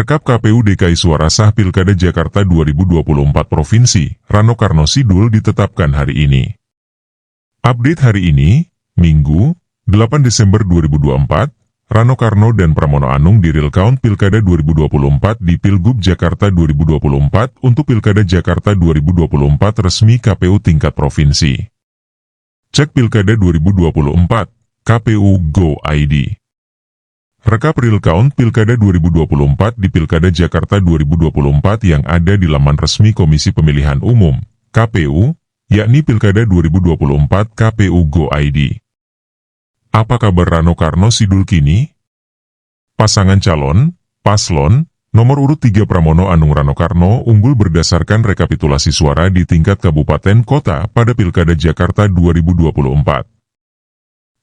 Rekap KPU DKI Suara Sah Pilkada Jakarta 2024 Provinsi, Rano Karno Sidul ditetapkan hari ini. Update hari ini, Minggu, 8 Desember 2024, Rano Karno dan Pramono Anung di real count Pilkada 2024 di Pilgub Jakarta 2024 untuk Pilkada Jakarta 2024 resmi KPU tingkat provinsi. Cek Pilkada 2024, KPU Go ID. Rekap real count Pilkada 2024 di Pilkada Jakarta 2024 yang ada di laman resmi Komisi Pemilihan Umum, KPU, yakni Pilkada 2024 KPU Go ID. Apa kabar Rano Karno Sidul kini? Pasangan calon, paslon, nomor urut 3 Pramono Anung Rano Karno unggul berdasarkan rekapitulasi suara di tingkat kabupaten kota pada Pilkada Jakarta 2024.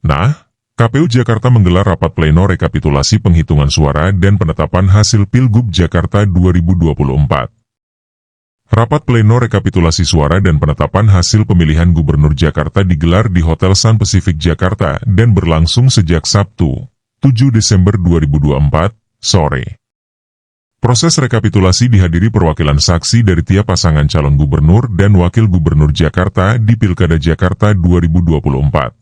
Nah, KPU Jakarta menggelar rapat pleno rekapitulasi penghitungan suara dan penetapan hasil Pilgub Jakarta 2024. Rapat pleno rekapitulasi suara dan penetapan hasil pemilihan Gubernur Jakarta digelar di Hotel Sun Pacific Jakarta dan berlangsung sejak Sabtu, 7 Desember 2024, sore. Proses rekapitulasi dihadiri perwakilan saksi dari tiap pasangan calon gubernur dan wakil gubernur Jakarta di Pilkada Jakarta 2024.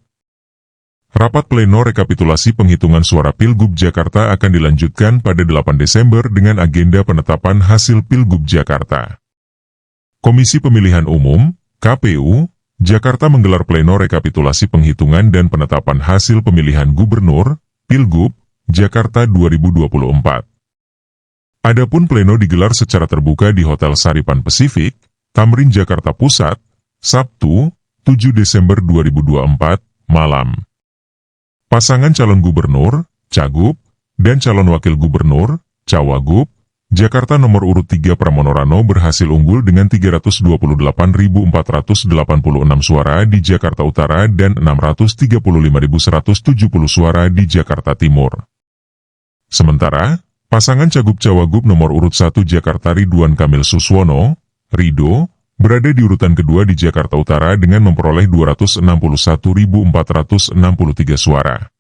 Rapat pleno rekapitulasi penghitungan suara Pilgub Jakarta akan dilanjutkan pada 8 Desember dengan agenda penetapan hasil Pilgub Jakarta. Komisi Pemilihan Umum, KPU, Jakarta menggelar pleno rekapitulasi penghitungan dan penetapan hasil pemilihan Gubernur, Pilgub, Jakarta 2024. Adapun pleno digelar secara terbuka di Hotel Saripan Pasifik, Tamrin Jakarta Pusat, Sabtu, 7 Desember 2024, malam. Pasangan calon gubernur, cagup, dan calon wakil gubernur, cawagup, Jakarta nomor urut 3 Pramono Rano berhasil unggul dengan 328.486 suara di Jakarta Utara dan 635.170 suara di Jakarta Timur. Sementara, pasangan cagup cawagup nomor urut 1 Jakarta Ridwan Kamil Suswono, Rido, berada di urutan kedua di Jakarta Utara dengan memperoleh 261.463 suara.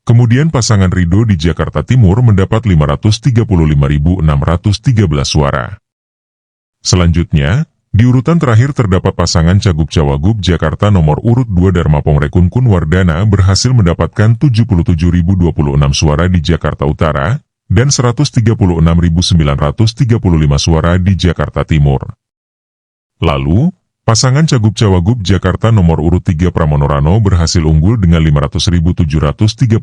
Kemudian pasangan Rido di Jakarta Timur mendapat 535.613 suara. Selanjutnya, di urutan terakhir terdapat pasangan Cagup Cawagup Jakarta nomor urut 2 Darmapong Rekunkun Wardana berhasil mendapatkan 77.026 suara di Jakarta Utara dan 136.935 suara di Jakarta Timur. Lalu, pasangan Cagup Cawagup Jakarta nomor urut 3 Pramono Rano berhasil unggul dengan 500.738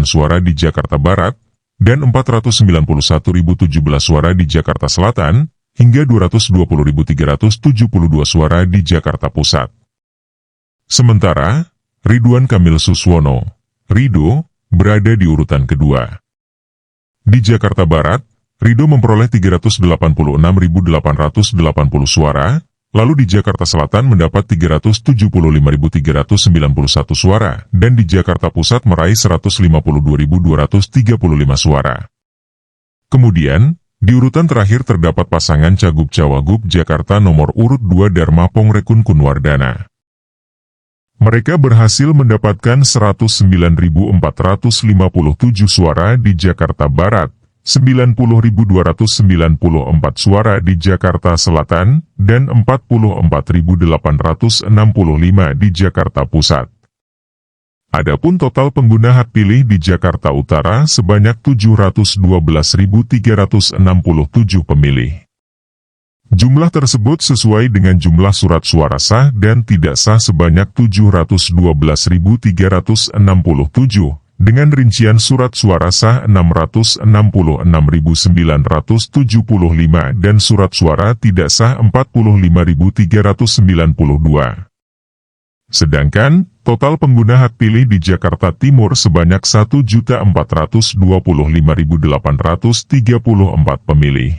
suara di Jakarta Barat, dan 491.017 suara di Jakarta Selatan, hingga 220.372 suara di Jakarta Pusat. Sementara, Ridwan Kamil Suswono, Rido, berada di urutan kedua. Di Jakarta Barat, Rido memperoleh 386.880 suara, lalu di Jakarta Selatan mendapat 375.391 suara, dan di Jakarta Pusat meraih 152.235 suara. Kemudian, di urutan terakhir terdapat pasangan Cagup Cawagup Jakarta nomor urut 2 Darmapong Rekunkun Wardana. Mereka berhasil mendapatkan 109.457 suara di Jakarta Barat, 90.294 suara di Jakarta Selatan, dan 44.865 di Jakarta Pusat. Adapun total pengguna hak pilih di Jakarta Utara sebanyak 712.367 pemilih. Jumlah tersebut sesuai dengan jumlah surat suara sah dan tidak sah sebanyak 712.367, dengan rincian surat suara sah 666.975 dan surat suara tidak sah 45.392. Sedangkan, total pengguna hak pilih di Jakarta Timur sebanyak 1.425.834 pemilih.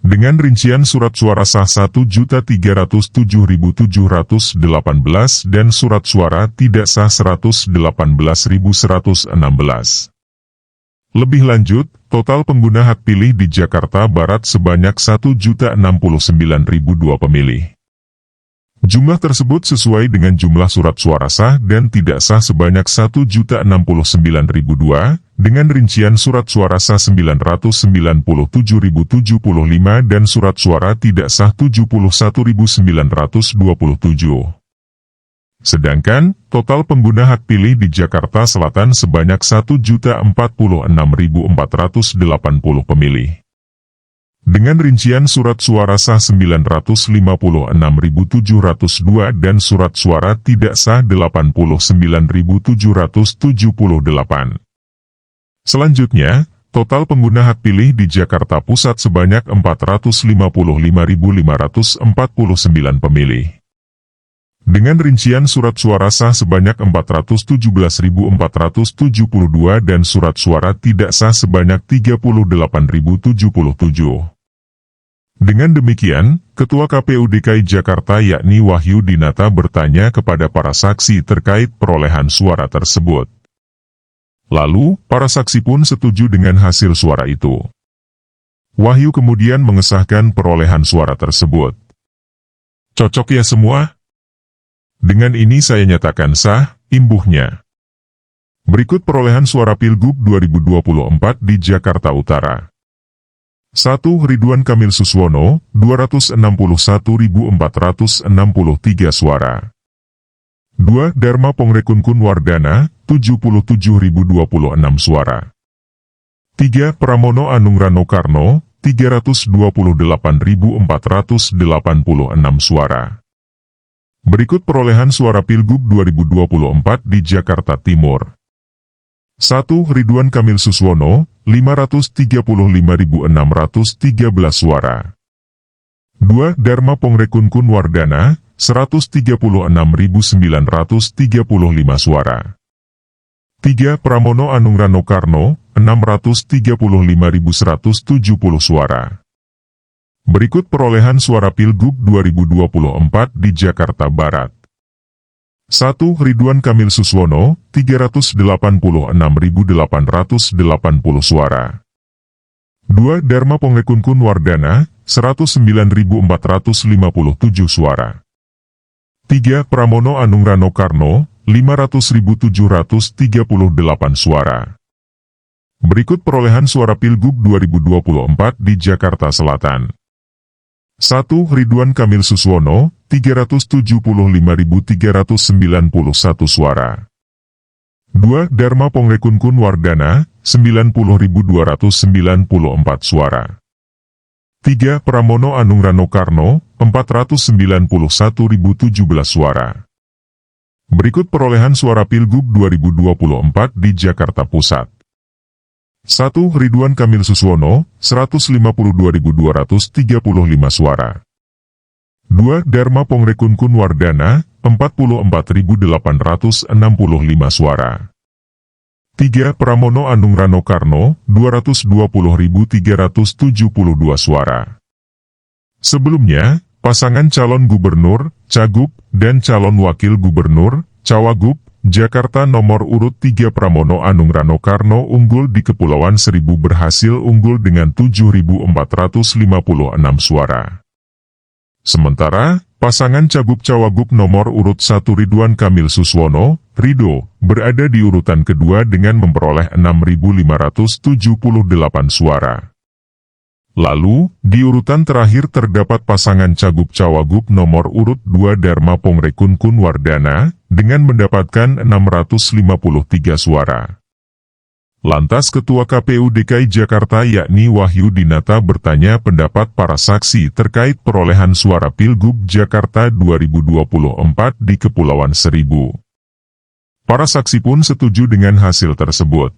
Dengan rincian surat suara sah 1.307.718 dan surat suara tidak sah 118.116. Lebih lanjut, total pengguna hak pilih di Jakarta Barat sebanyak 1.069.002 pemilih. Jumlah tersebut sesuai dengan jumlah surat suara sah dan tidak sah sebanyak 1.069.002 dengan rincian surat suara sah 997.075 dan surat suara tidak sah 71.927. Sedangkan, total pengguna hak pilih di Jakarta Selatan sebanyak 1.046.480 pemilih. Dengan rincian surat suara sah 956.702 dan surat suara tidak sah 89.778. Selanjutnya, total pengguna hak pilih di Jakarta Pusat sebanyak 455.549 pemilih. Dengan rincian surat suara sah sebanyak 417.472 dan surat suara tidak sah sebanyak 38.077. Dengan demikian, Ketua KPU DKI Jakarta yakni Wahyu Dinata bertanya kepada para saksi terkait perolehan suara tersebut. Lalu, para saksi pun setuju dengan hasil suara itu. Wahyu kemudian mengesahkan perolehan suara tersebut. Cocok ya semua? Dengan ini saya nyatakan sah, imbuhnya. Berikut perolehan suara Pilgub 2024 di Jakarta Utara. 1. Ridwan Kamil Suswono, 261.463 suara. 2. Dharma Pongrekun Wardana, 77.026 suara. 3. Pramono Anung Rano Karno, 328.486 suara. Berikut perolehan suara Pilgub 2024 di Jakarta Timur. 1. Ridwan Kamil Suswono, 535.613 suara. 2. Dharma Pongrekun Wardana, 136.935 suara. 3. Pramono Anung Rano Karno, 635.170 suara. Berikut perolehan suara Pilgub 2024 di Jakarta Barat. 1. Ridwan Kamil Suswono, 386.880 suara. 2. Dharma Pongrekun Wardana, 109.457 suara. 3. Pramono Anung Rano Karno, 500.738 suara. Berikut perolehan suara Pilgub 2024 di Jakarta Selatan. 1. Ridwan Kamil Suswono, 375.391 suara. 2. Dharma Pongrekun Wardana, 90.294 suara. 3. Pramono Anung Rano Karno, 491.017 suara. Berikut perolehan suara Pilgub 2024 di Jakarta Pusat. 1. Ridwan Kamil Suswono, 152.235 suara. 2. Dharma Pongrekun Wardana, 44.865 suara. 3. Pramono Anung Rano Karno, 220.372 suara. Sebelumnya, pasangan calon gubernur, cagup, dan calon wakil gubernur, cawagup, Jakarta nomor urut 3 Pramono Anung Rano Karno unggul di Kepulauan Seribu berhasil unggul dengan 7.456 suara. Sementara, pasangan cagup-cawagup nomor urut 1 Ridwan Kamil Suswono, Rido, berada di urutan kedua dengan memperoleh 6.578 suara. Lalu, di urutan terakhir terdapat pasangan cagup-cawagup nomor urut 2 Dharma Pongrekun Wardana, dengan mendapatkan 653 suara. Lantas Ketua KPU DKI Jakarta yakni Wahyu Dinata bertanya pendapat para saksi terkait perolehan suara Pilgub Jakarta 2024 di Kepulauan Seribu. Para saksi pun setuju dengan hasil tersebut.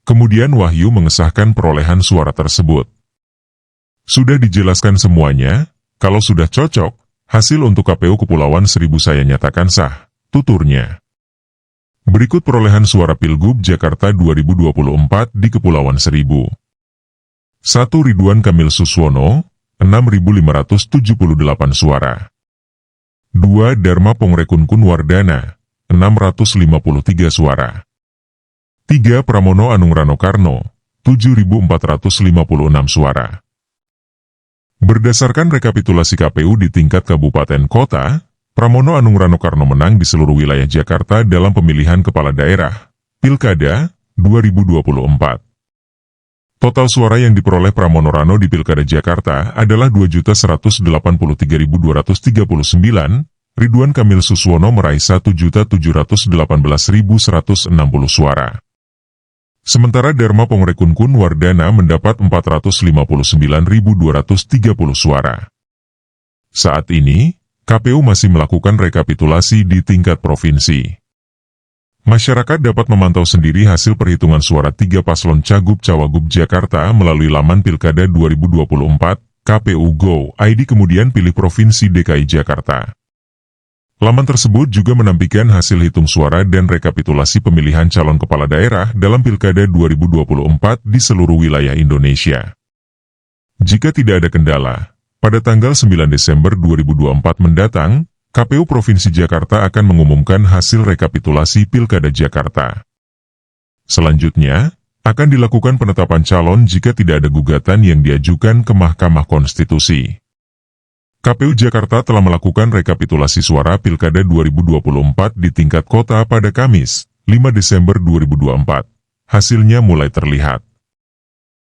Kemudian Wahyu mengesahkan perolehan suara tersebut. Sudah dijelaskan semuanya, kalau sudah cocok, hasil untuk KPU Kepulauan Seribu saya nyatakan sah, tuturnya. Berikut perolehan suara Pilgub Jakarta 2024 di Kepulauan Seribu. 1. Ridwan Kamil Suswono, 6.578 suara. 2. Dharma Pongrekun Wardana, 653 suara. 3. Pramono Anung Rano Karno, 7.456 suara. Berdasarkan rekapitulasi KPU di tingkat kabupaten kota, Pramono Anung Rano Karno menang di seluruh wilayah Jakarta dalam pemilihan kepala daerah, pilkada, 2024. Total suara yang diperoleh Pramono Rano di Pilkada Jakarta adalah 2.183.239, Ridwan Kamil Suswono meraih 1.718.160 suara. Sementara Dharma Pongrekunku Wardana mendapat 459.230 suara. Saat ini, KPU masih melakukan rekapitulasi di tingkat provinsi. Masyarakat dapat memantau sendiri hasil perhitungan suara 3 paslon Cagup-Cawagup Jakarta melalui laman Pilkada 2024, KPU Go ID kemudian pilih Provinsi DKI Jakarta. Laman tersebut juga menampilkan hasil hitung suara dan rekapitulasi pemilihan calon kepala daerah dalam Pilkada 2024 di seluruh wilayah Indonesia. Jika tidak ada kendala, pada tanggal 9 Desember 2024 mendatang, KPU Provinsi Jakarta akan mengumumkan hasil rekapitulasi Pilkada Jakarta. Selanjutnya, akan dilakukan penetapan calon jika tidak ada gugatan yang diajukan ke Mahkamah Konstitusi. KPU Jakarta telah melakukan rekapitulasi suara Pilkada 2024 di tingkat kota pada Kamis, 5 Desember 2024. Hasilnya mulai terlihat.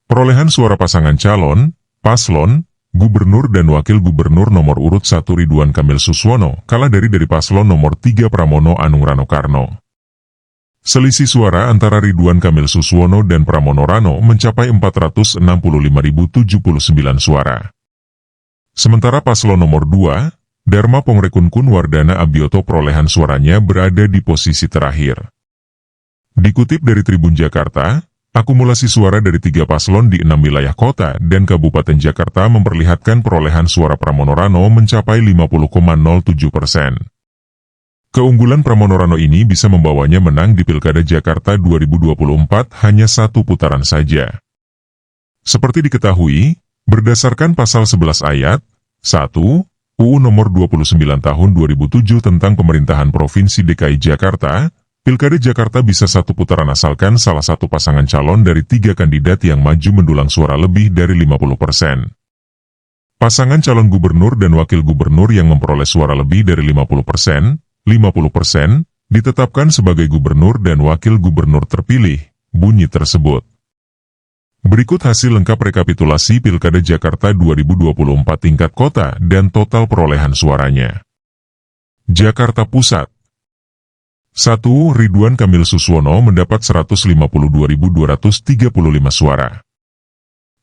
Perolehan suara pasangan calon, paslon, Gubernur dan Wakil Gubernur nomor urut 1 Ridwan Kamil Suswono kalah dari paslon nomor 3 Pramono Anung Rano Karno. Selisih suara antara Ridwan Kamil Suswono dan Pramono Rano mencapai 465.079 suara. Sementara paslon nomor 2, Dharma Pongrekunku Wardana Abioto perolehan suaranya berada di posisi terakhir. Dikutip dari Tribun Jakarta, akumulasi suara dari 3 paslon di 6 wilayah kota dan kabupaten Jakarta memperlihatkan perolehan suara Pramono Rano mencapai 50,07%. Keunggulan Pramono Rano ini bisa membawanya menang di Pilkada Jakarta 2024 hanya 1 putaran saja. Seperti diketahui, berdasarkan pasal 11 ayat 1, UU nomor 29 tahun 2007 tentang Pemerintahan Provinsi DKI Jakarta, Pilkada Jakarta bisa 1 putaran asalkan salah satu pasangan calon dari 3 kandidat yang maju mendulang suara lebih dari 50%. Pasangan calon gubernur dan wakil gubernur yang memperoleh suara lebih dari 50%, ditetapkan sebagai gubernur dan wakil gubernur terpilih, bunyi tersebut. Berikut hasil lengkap rekapitulasi Pilkada Jakarta 2024 tingkat kota dan total perolehan suaranya. Jakarta Pusat. 1. Ridwan Kamil Suswono mendapat 152.235 suara.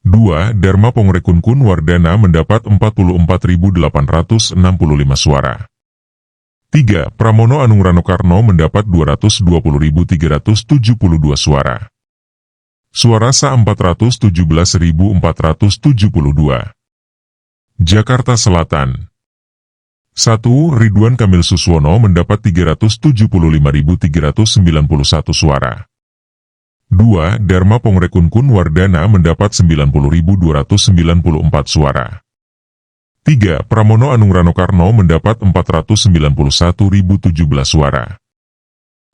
2. Dharma Pongrekunku Wardana mendapat 44.865 suara. 3. Pramono Anung Rano Karno mendapat 220.372 suara. Suara sah 417.472. Jakarta Selatan. 1. Ridwan Kamil Suswono mendapat 375.391 suara. 2. Dharma Pongrekunku Wardana mendapat 90.294 suara. 3. Pramono Anung Rano Karno mendapat 491.017 suara.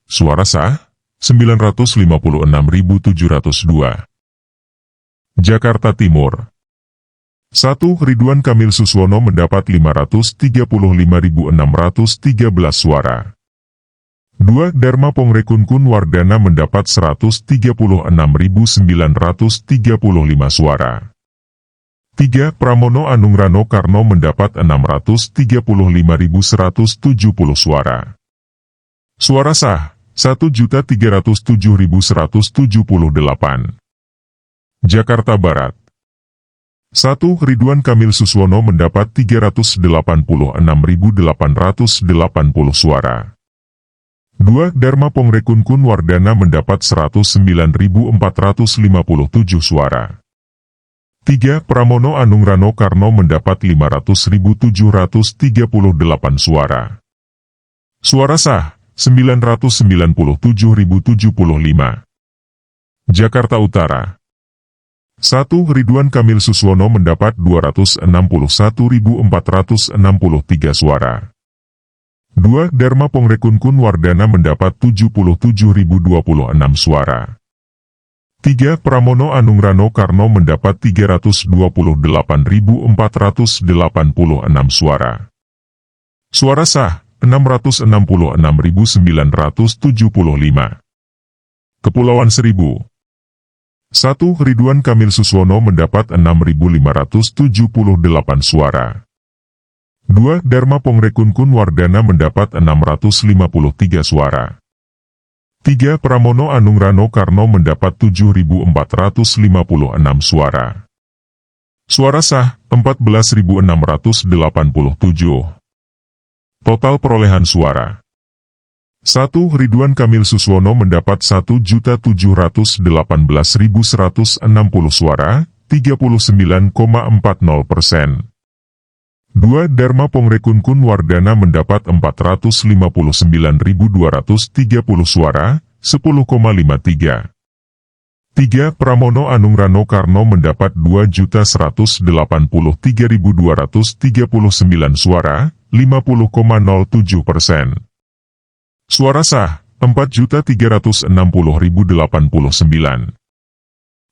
Suara sah 956.702. Jakarta Timur. 1. Ridwan Kamil Suswono mendapat 535.613 suara. 2. Dharma Pongrekunku Wardana mendapat 136.935 suara. 3. Pramono Anung Rano Karno mendapat 635.170 suara. Suara sah 1.307.178. Jakarta Barat. 1. Ridwan Kamil Suswono mendapat 386.880 suara. 2. Dharma Pongrekunku Wardana mendapat 109.457 suara. 3. Pramono Anung Rano Karno mendapat 500.738 suara. Suara sah 997.075. Jakarta Utara. 1. Ridwan Kamil Suswono mendapat 261.463 suara. 2. Dharma Pongrekunku Wardana mendapat 77.026 suara. 3. Pramono Anung Rano Karno mendapat 328.486 suara. Suara sah 666.975. Kepulauan Seribu. 1. Ridwan Kamil Suswono mendapat 6.578 suara. 2. Dharma Pongrekun Wardana mendapat 653 suara. 3. Pramono Anung Rano Karno mendapat 7.456 suara. Suara sah, 14.687. Total perolehan suara. 1. Ridwan Kamil Suswono mendapat 1.718.160 suara, 39,40%. 2. Dharma Pongrekun Wardana mendapat 459.230 suara, 10,53%. 3. Pramono Anung Rano Karno mendapat 2.183.239 suara, 50,07%. Suara sah, 4.360.089.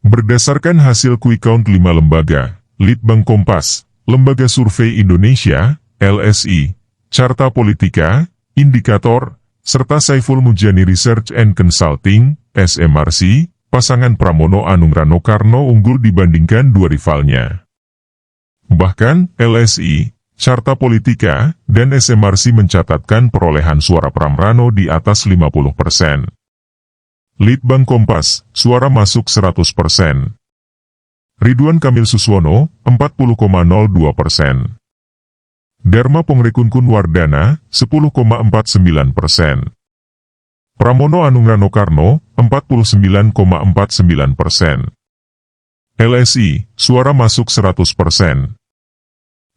Berdasarkan hasil quick count 5 lembaga, Litbang Kompas, Lembaga Survei Indonesia, LSI, Carta Politika, Indikator, serta Saiful Mujani Research and Consulting, SMRC, pasangan Pramono Anung Rano Karno unggul dibandingkan dua rivalnya. Bahkan, LSI, Carta Politika, dan SMRC mencatatkan perolehan suara Pram Rano di atas 50%. Litbang Kompas, suara masuk 100%. Ridwan Kamil Suswono, 40,02%. Dharma Pongrekun Wardana, 10,49%. Pramono Anung Rano Karno, 49,49%. LSI, suara masuk 100%.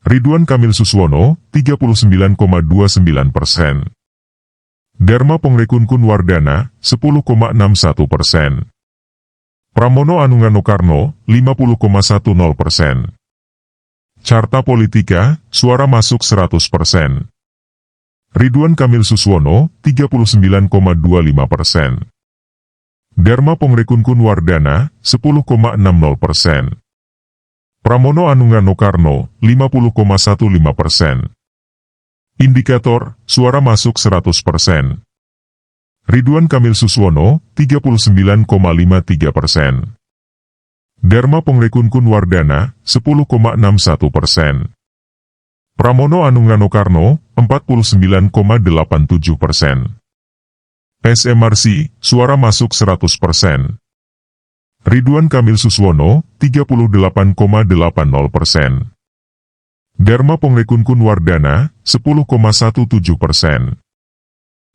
Ridwan Kamil Suswono, 39,29%. Dharma Pongrekun Wardana, 10,61%. Pramono Anung Rano Karno, 50,10%. Carta Politika, suara masuk 100%. Ridwan Kamil Suswono, 39,25%. Dharma Pongrekun Wardana, 10,60%. Pramono Anung Rano Karno, 50,15%. Indikator, suara masuk 100%. Ridwan Kamil Suswono, 39,53%. Dharma Pongrekun Wardana, 10,61%. Pramono Anung Rano Karno, 49,87%. SMRC, suara masuk 100%. Ridwan Kamil Suswono, 38,80%. Dharma Pongrekun Wardana, 10,17%.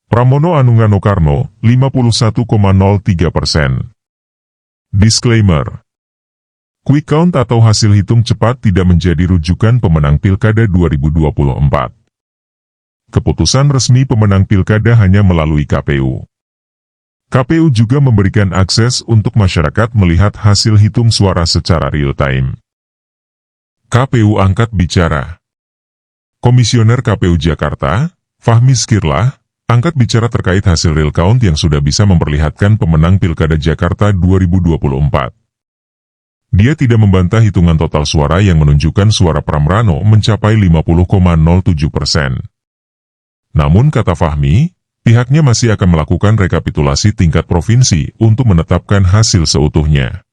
Pramono Anung Rano Karno, 51,03%. Disclaimer. Quick count atau hasil hitung cepat tidak menjadi rujukan pemenang Pilkada 2024. Keputusan resmi pemenang Pilkada hanya melalui KPU. KPU juga memberikan akses untuk masyarakat melihat hasil hitung suara secara real-time. KPU angkat bicara. Komisioner KPU Jakarta, Fahmi Zikirlah, angkat bicara terkait hasil real count yang sudah bisa memperlihatkan pemenang Pilkada Jakarta 2024. Dia tidak membantah hitungan total suara yang menunjukkan suara Pram Rano mencapai 50,07%. Namun kata Fahmi, pihaknya masih akan melakukan rekapitulasi tingkat provinsi untuk menetapkan hasil seutuhnya.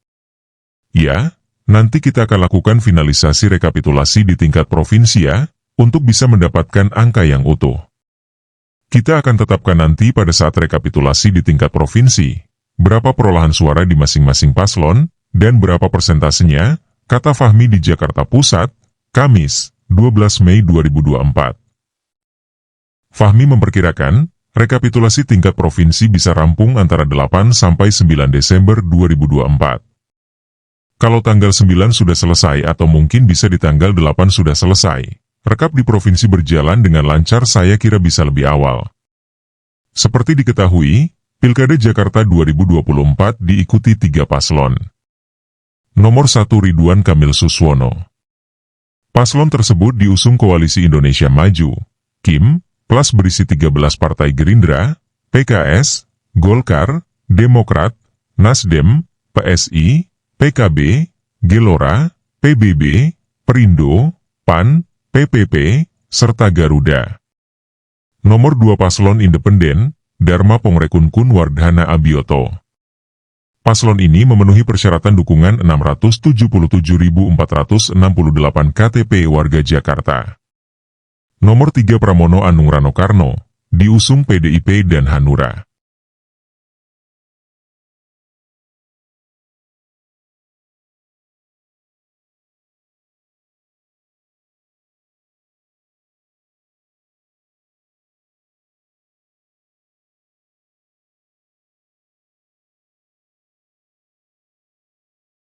Ya, nanti kita akan lakukan finalisasi rekapitulasi di tingkat provinsi ya, untuk bisa mendapatkan angka yang utuh. Kita akan tetapkan nanti pada saat rekapitulasi di tingkat provinsi, berapa perolehan suara di masing-masing paslon, dan berapa persentasenya, kata Fahmi di Jakarta Pusat, Kamis, 12 Mei 2024. Fahmi memperkirakan, rekapitulasi tingkat provinsi bisa rampung antara 8 sampai 9 Desember 2024. Kalau tanggal 9 sudah selesai atau mungkin bisa di tanggal 8 sudah selesai, rekap di provinsi berjalan dengan lancar saya kira bisa lebih awal. Seperti diketahui, Pilkada Jakarta 2024 diikuti 3 paslon. Nomor 1 Ridwan Kamil Suswono. Paslon tersebut diusung Koalisi Indonesia Maju, KIM, plus berisi 13 partai Gerindra, PKS, Golkar, Demokrat, Nasdem, PSI, PKB, Gelora, PBB, Perindo, PAN, PPP, serta Garuda. Nomor 2 paslon independen, Dharma Pongrekun Wardana Abioto. Paslon ini memenuhi persyaratan dukungan 677.468 KTP warga Jakarta. Nomor 3 Pramono Anung Rano Karno, diusung PDIP dan Hanura.